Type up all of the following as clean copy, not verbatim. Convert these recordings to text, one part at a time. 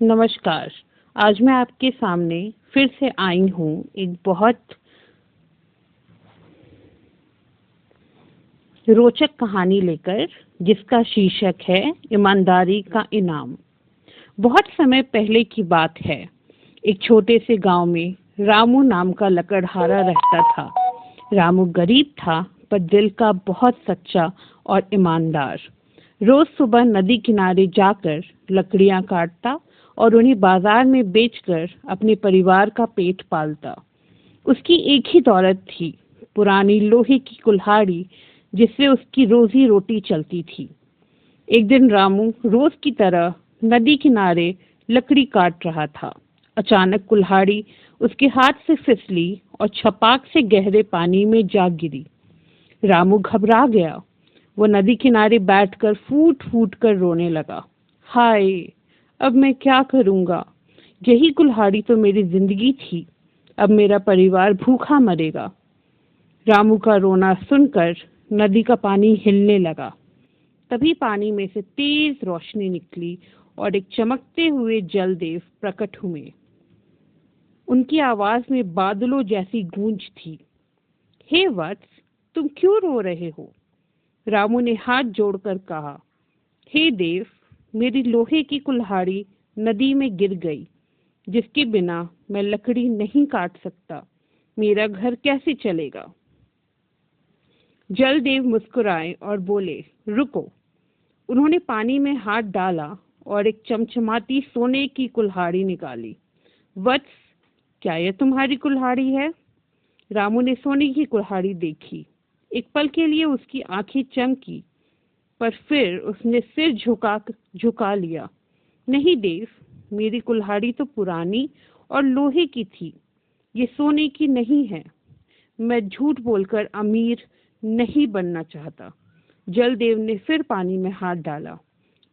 नमस्कार। आज मैं आपके सामने फिर से आई हूँ एक बहुत रोचक कहानी लेकर, जिसका शीर्षक है ईमानदारी का इनाम। बहुत समय पहले की बात है। एक छोटे से गांव में रामू नाम का लकड़हारा रहता था। रामू गरीब था, पर दिल का बहुत सच्चा और ईमानदार। रोज सुबह नदी किनारे जाकर लकड़ियां काटता और उन्हें बाजार में बेचकर अपने परिवार का पेट पालता। उसकी एक ही दौलत थी, पुरानी लोहे की कुल्हाड़ी, जिससे उसकी रोजी रोटी चलती थी। एक दिन रामू रोज की तरह नदी किनारे लकड़ी काट रहा था। अचानक कुल्हाड़ी उसके हाथ से फिसली और छपाक से गहरे पानी में जा गिरी। रामू घबरा गया। वो नदी किनारे बैठकर फूट फूट कर रोने लगा। हाय, अब मैं क्या करूंगा? यही कुल्हाड़ी तो मेरी जिंदगी थी। अब मेरा परिवार भूखा मरेगा। रामू का रोना सुनकर नदी का पानी हिलने लगा। तभी पानी में से तेज रोशनी निकली और एक चमकते हुए जलदेव प्रकट हुए। उनकी आवाज में बादलों जैसी गूंज थी। हे वत्स, तुम क्यों रो रहे हो? रामू ने हाथ जोड़कर कहा, हे देव, मेरी लोहे की कुल्हाड़ी नदी में गिर गई, जिसके बिना मैं लकड़ी नहीं काट सकता। मेरा घर कैसे चलेगा? जलदेव मुस्कुराए और बोले, रुको। उन्होंने पानी में हाथ डाला और एक चमचमाती सोने की कुल्हाड़ी निकाली। वत्स, क्या यह तुम्हारी कुल्हाड़ी है? रामू ने सोने की कुल्हाड़ी देखी। एक पल के लिए उसकी आंखें चमकी, पर फिर उसने सिर झुका लिया। नहीं देव, मेरी कुल्हाड़ी तो पुरानी और लोहे की थी, ये सोने की नहीं है। मैं झूठ बोलकर अमीर नहीं बनना चाहता। जलदेव ने फिर पानी में हाथ डाला।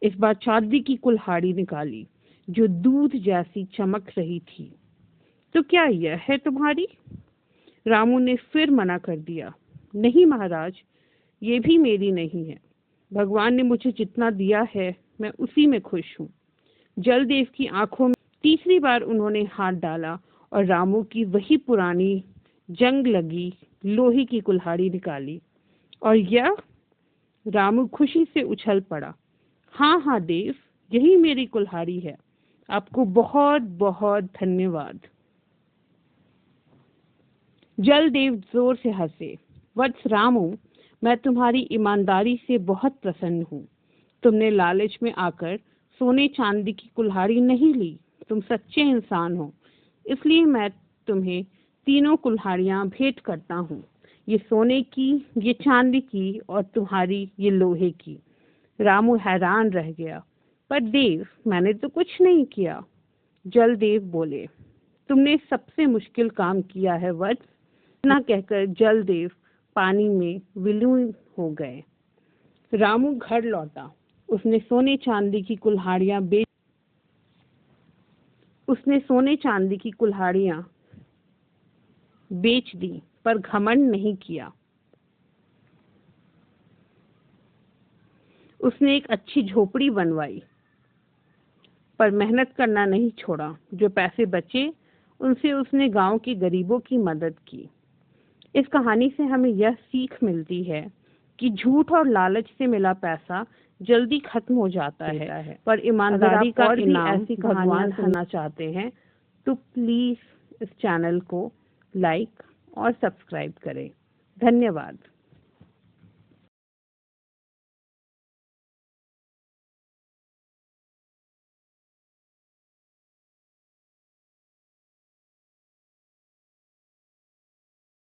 इस बार चांदी की कुल्हाड़ी निकाली, जो दूध जैसी चमक रही थी। तो क्या यह है तुम्हारी? रामू ने फिर मना कर दिया। नहीं महाराज, ये भी मेरी नहीं है। भगवान ने मुझे जितना दिया है, मैं उसी में खुश हूँ। जलदेव की आंखों में तीसरी बार उन्होंने हाथ डाला और रामू की वही पुरानी जंग लगी लोहे की कुल्हाड़ी निकाली। और यह? रामू खुशी से उछल पड़ा। हाँ हाँ देव, यही मेरी कुल्हाड़ी है। आपको बहुत बहुत धन्यवाद। जलदेव जोर से हंसे। वत्स रामू, मैं तुम्हारी ईमानदारी से बहुत प्रसन्न हूँ। तुमने लालच में आकर सोने चांदी की कुल्हाड़ी नहीं ली। तुम सच्चे इंसान हो, इसलिए मैं तुम्हें तीनों कुल्हाड़ियां भेंट करता हूँ। ये सोने की, ये चांदी की और तुम्हारी ये लोहे की। रामू हैरान रह गया। पर देव, मैंने तो कुछ नहीं किया। जलदेव बोले, तुमने सबसे मुश्किल काम किया है वत्स। इतना कहकर जलदेव पानी में विलीन हो गए। रामू घर लौटा। उसने सोने चांदी की कुल्हाड़ियां बेच दी, पर घमंड नहीं किया। उसने एक अच्छी झोपड़ी बनवाई, पर मेहनत करना नहीं छोड़ा। जो पैसे बचे, उनसे उसने गांव के गरीबों की मदद की। इस कहानी से हमें यह सीख मिलती है कि झूठ और लालच से मिला पैसा जल्दी खत्म हो जाता है, पर ईमानदारी का इनाम ऐसी भगवान सुनना चाहते हैं तो प्लीज इस चैनल को लाइक और सब्सक्राइब करें। धन्यवाद।